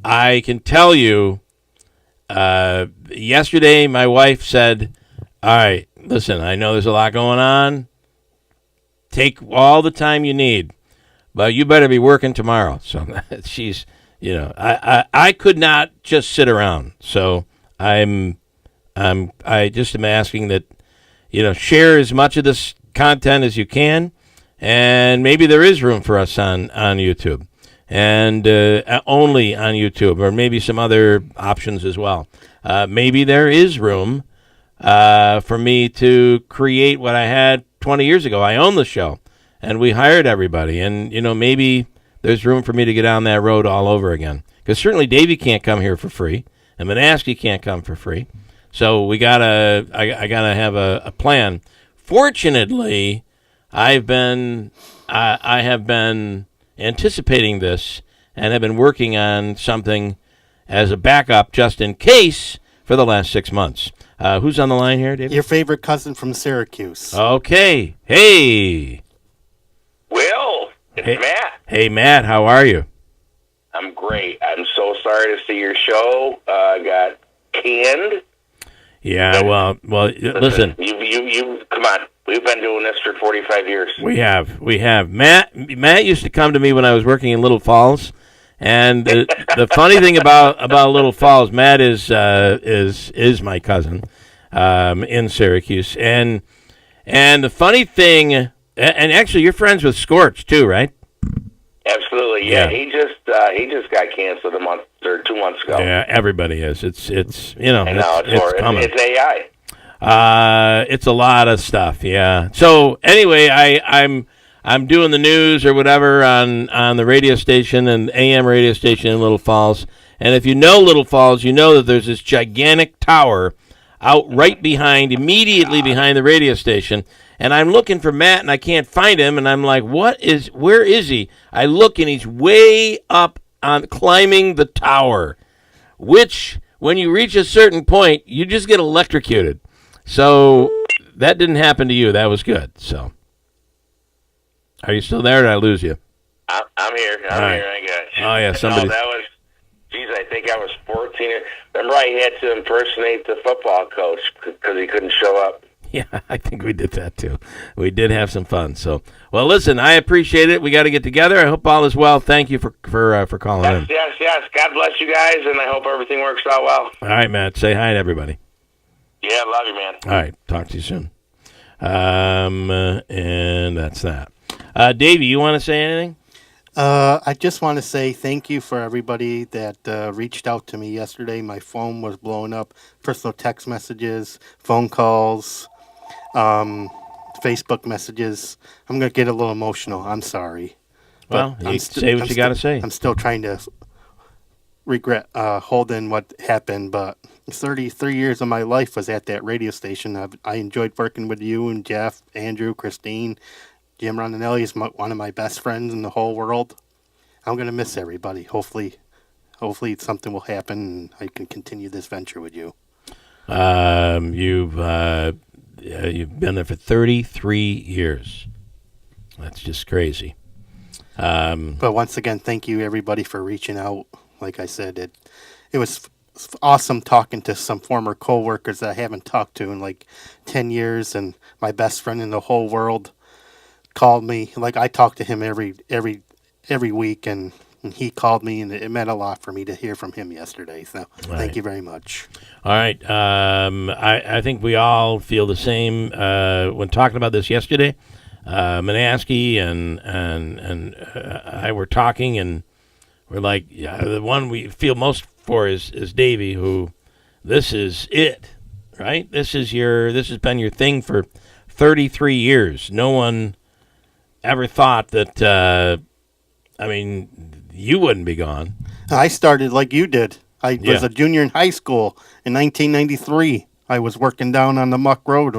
Speaker 1: I can tell you, yesterday my wife said, all right, listen, I know there's a lot going on. Take all the time you need, but you better be working tomorrow. So she's, I could not just sit around. So I'm I just am asking that, share as much of this content as you can, and maybe there is room for us on YouTube, and only on YouTube, or maybe some other options as well. Maybe there is room for me to create what I had 20 years ago. I own the show, and we hired everybody, and maybe there's room for me to get on that road all over again. Because certainly Davey can't come here for free, and Manaski can't come for free. So I gotta have a plan. Fortunately, I have been anticipating this and have been working on something as a backup just in case for the last 6 months. Who's on the line here, David?
Speaker 2: Your favorite cousin from Syracuse.
Speaker 1: Okay. Hey.
Speaker 7: Will, it's Matt.
Speaker 1: Hey, Matt. How are you?
Speaker 7: I'm great. I'm so sorry to see your show got canned.
Speaker 1: Yeah, well, listen.
Speaker 7: You come on. We've been doing this for 45 years.
Speaker 1: We have. Matt used to come to me when I was working in Little Falls, and the funny thing about Little Falls, Matt is my cousin in Syracuse, and the funny thing, and actually you're friends with Scorch too, right?
Speaker 7: Absolutely, yeah. He just got canceled a month or 2 months ago.
Speaker 1: Yeah, everybody is. It's
Speaker 7: it's
Speaker 1: coming.
Speaker 7: It's AI.
Speaker 1: It's a lot of stuff. Yeah. So anyway, I'm doing the news or whatever on the radio station and AM radio station in Little Falls. And if you know Little Falls, you know that there's this gigantic tower out right immediately behind the radio station. And I'm looking for Matt, and I can't find him. And I'm like, where is he? I look, and he's way up climbing the tower, which, when you reach a certain point, you just get electrocuted. So that didn't happen to you. That was good. So, are you still there, or did I lose you?
Speaker 7: I'm here. I'm here. I got you.
Speaker 1: Oh, yeah, somebody.
Speaker 7: No, that was, I think I was 14. Remember, I had to impersonate the football coach because he couldn't show up.
Speaker 1: Yeah, I think we did that too. We did have some fun. So, well, listen, I appreciate it. We got to get together. I hope all is well. Thank you for calling in.
Speaker 7: Yes. God bless you guys, and I hope everything works out well.
Speaker 1: All right, Matt. Say hi to everybody.
Speaker 7: Yeah, love you, man.
Speaker 1: All right, talk to you soon. And that's that. Davey, you want to say anything?
Speaker 2: I just want to say thank you for everybody that reached out to me yesterday. My phone was blowing up. Personal text messages, phone calls, Facebook messages. I'm going to get a little emotional. I'm sorry.
Speaker 1: Well, say what you got to say.
Speaker 2: I'm still trying to regret holding what happened, but 33 years of my life was at that radio station. I enjoyed working with you and Jeff, Andrew, Christine. Jim Rondinelli is one of my best friends in the whole world. I'm going to miss everybody. Hopefully something will happen and I can continue this venture with you.
Speaker 1: You've been there for 33 years. That's just crazy.
Speaker 2: But once again, thank you everybody for reaching out. Like I said, it was awesome talking to some former coworkers that I haven't talked to in like 10 years, and my best friend in the whole world called me. Like, I talk to him every week, and he called me, and it meant a lot for me to hear from him yesterday. So Thank you very much.
Speaker 1: All right. I think we all feel the same when talking about this yesterday. Manaski and I were talking, and we're like, yeah, the one we feel most for is Davey, who this is it, right? This has been your thing for 33 years. No one ever thought that, you wouldn't be gone. I
Speaker 2: started like you did. I was a junior in high school in 1993. I was working down on the Muck Road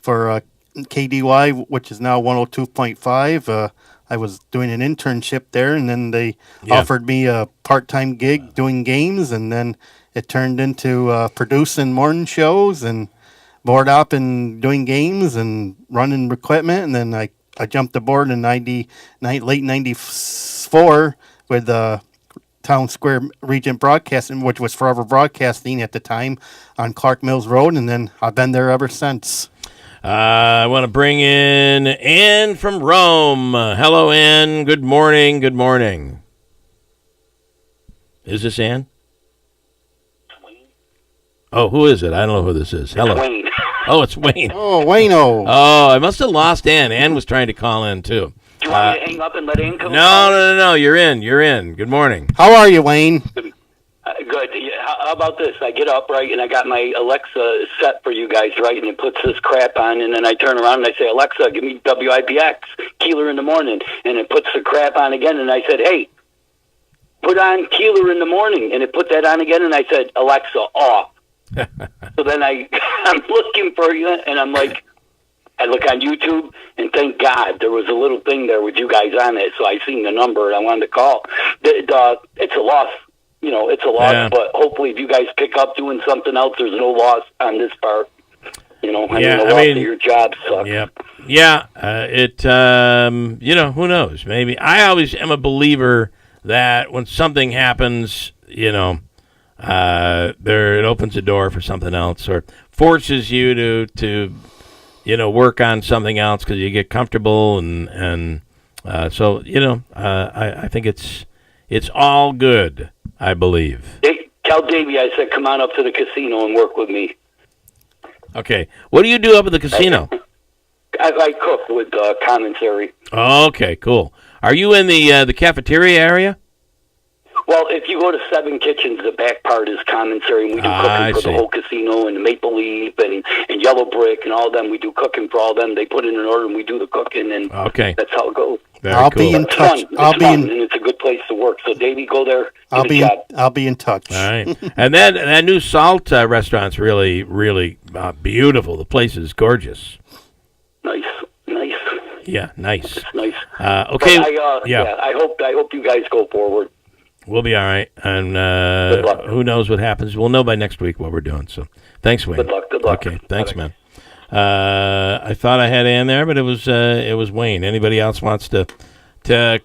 Speaker 2: for KDY, which is now 102.5. I was doing an internship there, and then they offered me a part-time gig doing games, and then it turned into producing morning shows and board up and doing games and running equipment, and then I jumped aboard in late 94 with Town Square Regent Broadcasting, which was Forever Broadcasting at the time on Clark Mills Road, and then I've been there ever since.
Speaker 1: I want to bring in Ann from Rome. Hello, Ann. Good morning. Good morning. Is this Ann? Oh, who is it? I don't know who this is. Hello.
Speaker 4: Wayne.
Speaker 1: Oh, it's Wayne.
Speaker 2: Oh, Wayno.
Speaker 1: Oh, I must have lost Ann. Ann was trying to call in, too.
Speaker 4: Do you want me to hang up and let Ann come?
Speaker 1: No. You're in. Good morning.
Speaker 2: How are you, Wayne?
Speaker 4: Good. Yeah, how about this? I get up, right, and I got my Alexa set for you guys, right, and it puts this crap on, and then I turn around and I say, Alexa, give me WIPX, Keeler in the morning, and it puts the crap on again, and I said, hey, put on Keeler in the morning, and it put that on again, and I said, Alexa, off. So then I'm looking for you, and I'm like, I look on YouTube, and thank God there was a little thing there with you guys on it, so I seen the number, and I wanted to call. It's a loss. It's a loss, but hopefully if you guys pick up doing something else, there's no loss on this part. The loss of your job sucks.
Speaker 1: Yeah. Who knows? Maybe. I always am a believer that when something happens, it opens a door for something else or forces you to work on something else because you get comfortable and so I think it's all good. I believe.
Speaker 4: Tell Davey I said come on up to the casino and work with me.
Speaker 1: Okay. What do you do up at the casino?
Speaker 4: I cook with commissary.
Speaker 1: Okay, cool. Are you in the cafeteria area?
Speaker 4: Well, if you go to Seven Kitchens, the back part is commissary, and we do cooking for the whole casino, and Maple Leaf, and Yellow Brick, and all them. We do cooking for all them. They put in an order, and we do the cooking, and that's how it goes.
Speaker 2: I'll be in touch.
Speaker 4: And it's a good place to work. So, Davey, go there.
Speaker 2: I'll be in touch.
Speaker 1: All right. And that new Salt restaurant's really, really beautiful. The place is gorgeous.
Speaker 4: Nice.
Speaker 1: Yeah, nice.
Speaker 4: It's nice.
Speaker 1: Okay.
Speaker 4: I hope you guys go forward.
Speaker 1: We'll be all right, and who knows what happens? We'll know by next week what we're doing. So, thanks, Wayne.
Speaker 4: Good luck.
Speaker 1: Okay, thanks, man. I thought I had Ann there, but it was Wayne. Anybody else wants to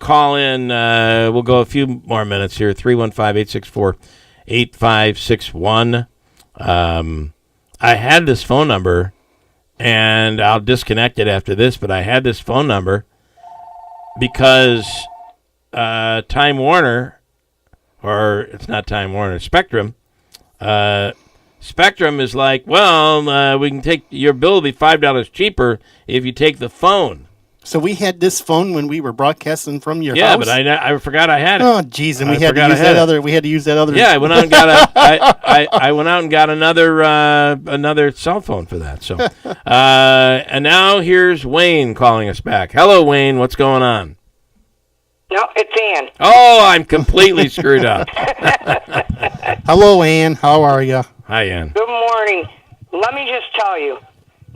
Speaker 1: call in? We'll go a few more minutes here. 315-864-8561. I had this phone number, and I'll disconnect it after this. But I had this phone number because Time Warner. Or it's not Time Warner, Spectrum. Spectrum is like, well, we can take your bill will be $5 cheaper if you take the phone.
Speaker 2: So we had this phone when we were broadcasting from your house.
Speaker 1: Yeah, but I forgot I had it.
Speaker 2: Oh, geez, and we had to use that other. We had to use that other.
Speaker 1: Yeah, I went out and got I went out and got another cell phone for that. So, and now here's Wayne calling us back. Hello, Wayne. What's going on?
Speaker 8: No, it's Ann.
Speaker 1: Oh, I'm completely screwed up.
Speaker 2: Hello, Ann. How are you?
Speaker 1: Hi, Ann.
Speaker 8: Good morning. Let me just tell you,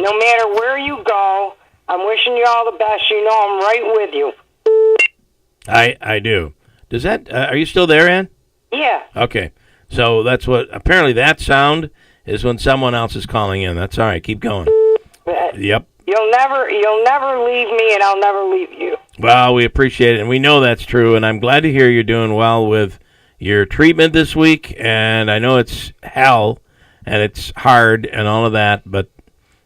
Speaker 8: no matter where you go, I'm wishing you all the best. You know I'm right with you.
Speaker 1: I do. Does that? Are you still there, Ann?
Speaker 8: Yeah.
Speaker 1: Okay. So that's what. Apparently, that sound is when someone else is calling in. That's all right. Keep going. Yep.
Speaker 8: You'll never leave me, and I'll never leave you.
Speaker 1: Well, we appreciate it, and we know that's true, and I'm glad to hear you're doing well with your treatment this week, and I know it's hell, and it's hard, and all of that, but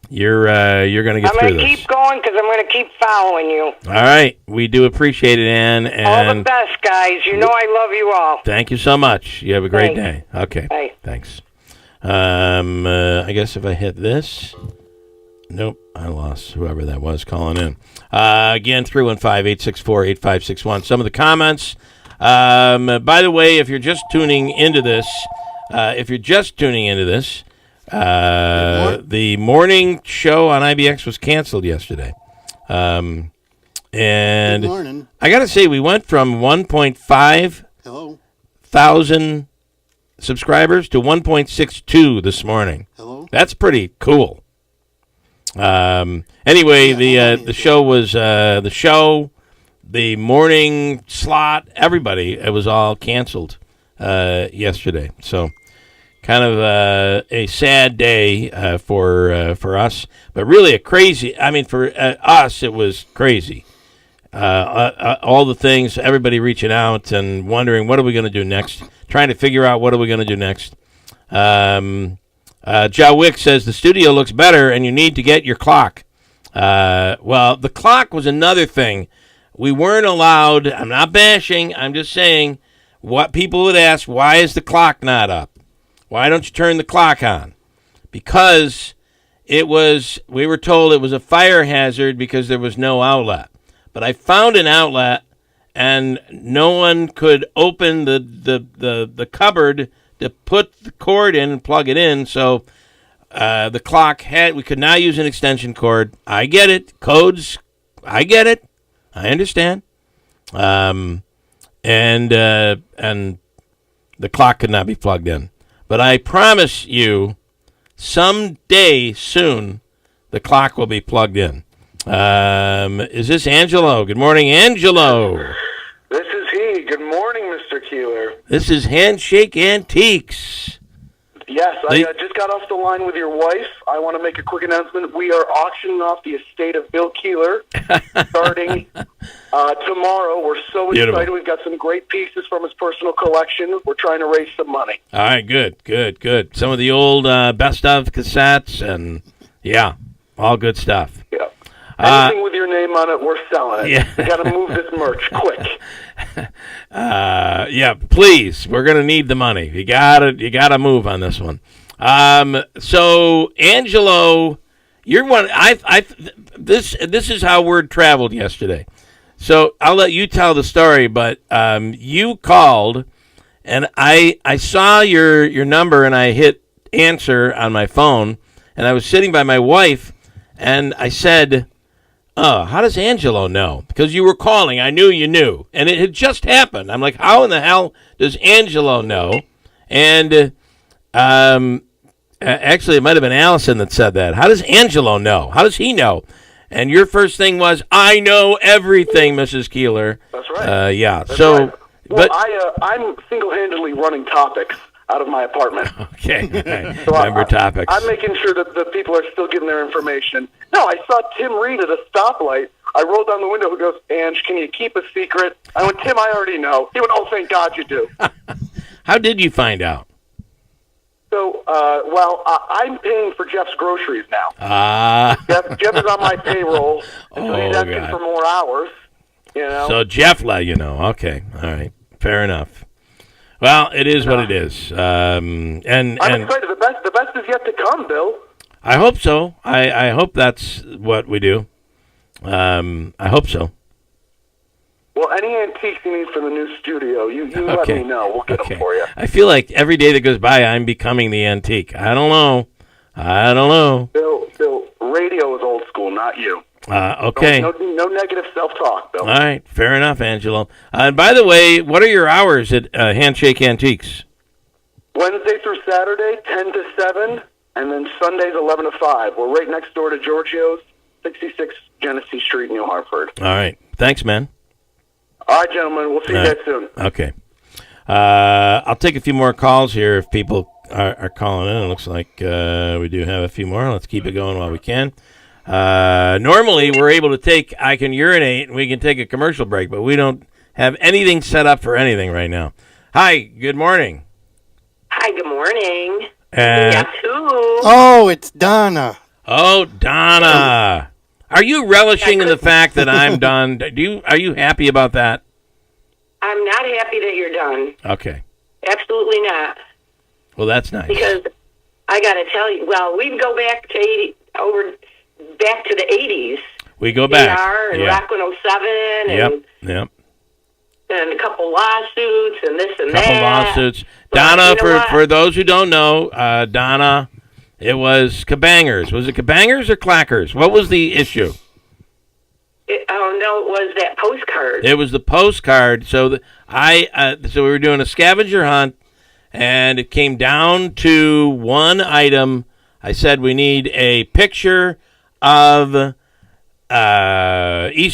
Speaker 1: you're going to get through this.
Speaker 8: I'm going to keep going because I'm going to keep following you.
Speaker 1: All right. We do appreciate it, Ann. And
Speaker 8: all the best, guys. You know I love you all.
Speaker 1: Thank you so much. You have a great day. Okay.
Speaker 8: Bye.
Speaker 1: Thanks. I guess if I hit this... Nope, I lost whoever that was calling in. Again, 315-864-8561. Some of the comments. By the way, if you're just tuning into this, the morning show on IBX was canceled yesterday. And
Speaker 2: Good morning.
Speaker 1: I got to say, we went from 1.5 thousand subscribers to 1.62 this morning.
Speaker 2: Hello.
Speaker 1: That's pretty cool. Anyway, the show was the morning slot, everybody, it was all canceled yesterday. So kind of a sad day for us, but really a crazy. I mean, for us, it was crazy. All the things, everybody reaching out and wondering what are we going to do next, trying to figure out what are we going to do next. Joe Wick says the studio looks better and you need to get your clock. Well, the clock was another thing. We weren't allowed. I'm not bashing. I'm just saying what people would ask, why is the clock not up? Why don't you turn the clock on? because we were told it was a fire hazard because there was no outlet. But I found an outlet, and no one could open the cupboard to put the cord in and plug it in. So the clock we could not use an extension cord. I get it. Codes, I get it. I understand. And the clock could not be plugged in. But I promise you, someday soon, the clock will be plugged in. Is this Angelo? Good morning, Angelo.
Speaker 9: This is he. Good morning, Mr. Keeler.
Speaker 1: This is Handshake Antiques.
Speaker 9: Yes, I just got off the line with your wife. I want to make a quick announcement. We are auctioning off the estate of Bill Keeler starting tomorrow. We're so excited. We've got some great pieces from his personal collection. We're trying to raise some money.
Speaker 1: All right, good. Some of the old best of cassettes, and yeah, all good stuff.
Speaker 9: Yeah. Anything with your name on it, we're selling it.
Speaker 1: Yeah.
Speaker 9: We got to move this merch quick.
Speaker 1: Yeah, please. We're gonna need the money. You gotta move on this one. So Angelo, you're one. This is how word traveled yesterday. So I'll let you tell the story. But you called, and I saw your number, and I hit answer on my phone, and I was sitting by my wife, and I said, "Oh, how does Angelo know?" Because you were calling. I knew you knew. And it had just happened. I'm like, how in the hell does Angelo know? And actually, it might have been Allison that said that. How does Angelo know? How does he know? And your first thing was, I know everything, Mrs. Keeler.
Speaker 9: That's right.
Speaker 1: Yeah.
Speaker 9: That's
Speaker 1: so,
Speaker 9: right. Well, I'm single-handedly running topics out of my apartment.
Speaker 1: Okay.
Speaker 9: So
Speaker 1: Remember topics.
Speaker 9: I'm making sure that the people are still getting their information. No, I saw Tim Reed at a stoplight. I rolled down the window. He goes, "Ange, can you keep a secret?" I went, "Tim, I already know." He went, "Oh, thank God you do."
Speaker 1: How did you find out?
Speaker 9: So, I'm paying for Jeff's groceries now. Jeff is on my payroll, and so he's asking for more hours. You know.
Speaker 1: So Jeff let you know. Okay. All right. Fair enough. Well, it is what it is. And
Speaker 9: I'm excited. The best is yet to come, Bill.
Speaker 1: I hope so. I hope that's what we do. I hope so.
Speaker 9: Well, any antiques you need for the new studio, you let me know. We'll get them for you.
Speaker 1: I feel like every day that goes by, I'm becoming the antique. I don't know.
Speaker 9: Bill, radio is old school, not you.
Speaker 1: Okay.
Speaker 9: No negative self-talk, Bill.
Speaker 1: All right. Fair enough, Angelo. And by the way, what are your hours at Handshake Antiques?
Speaker 9: Wednesday through Saturday, 10 to 7, and then Sundays, 11 to 5. We're right next door to Giorgio's, 66 Genesee Street, New Hartford.
Speaker 1: All right. Thanks, man.
Speaker 9: All right, gentlemen. We'll see you guys soon.
Speaker 1: Okay. I'll take a few more calls here if people are calling in. It looks like we do have a few more. Let's keep it going while we can. Normally, we're able to I can urinate, and we can take a commercial break, but we don't have anything set up for anything right now. Hi, good morning.
Speaker 8: Hi, good morning.
Speaker 1: Yes,
Speaker 8: who?
Speaker 2: Oh, it's Donna.
Speaker 1: Oh, Donna. Are you relishing in the fact that I'm done? Are you happy about that?
Speaker 8: I'm not happy that you're done.
Speaker 1: Okay.
Speaker 8: Absolutely not.
Speaker 1: Well, that's nice.
Speaker 8: Because I got to tell you, we go back to back to the 80s.
Speaker 1: We go back.
Speaker 8: PR and Rock 107 and a couple lawsuits and this and that.
Speaker 1: Couple lawsuits.
Speaker 8: But
Speaker 1: Donna, for those who don't know, Donna, it was Kabangers. Was it Kabangers or Clackers? What was the issue?
Speaker 8: It was that postcard.
Speaker 1: It was the postcard. So so we were doing a scavenger hunt, and it came down to one item. I said we need a picture of East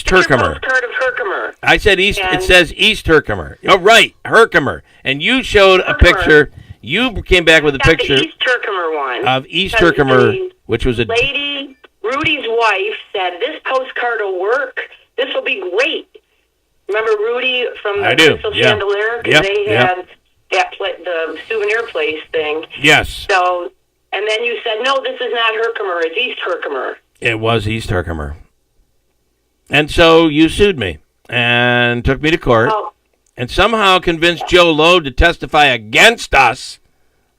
Speaker 1: Herkimer.
Speaker 8: Postcard of Herkimer.
Speaker 1: I said East. It says East Herkimer. Oh, right, Herkimer. And you showed a picture. You came back with a picture.
Speaker 8: The East Herkimer one.
Speaker 1: Of East Herkimer, which was a
Speaker 8: lady. Rudy's wife said this postcard will work. This will be great. Remember Rudy from the Crystal Chandelier?
Speaker 1: Yep.
Speaker 8: They had the souvenir place thing.
Speaker 1: Yes.
Speaker 8: So, and then you said, no, this is not Herkimer. It's East Herkimer.
Speaker 1: It was East Herkimer. And so you sued me and took me to court and somehow convinced Joe Lowe to testify against us.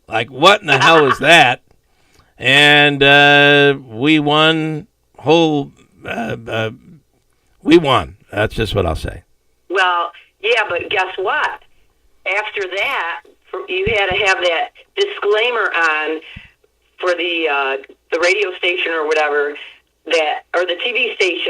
Speaker 1: Like, what in the hell is that? and we won. We won. That's just what I'll say.
Speaker 8: Well, yeah, but guess what? After that, you had to have that disclaimer on for the radio station or whatever, or the TV station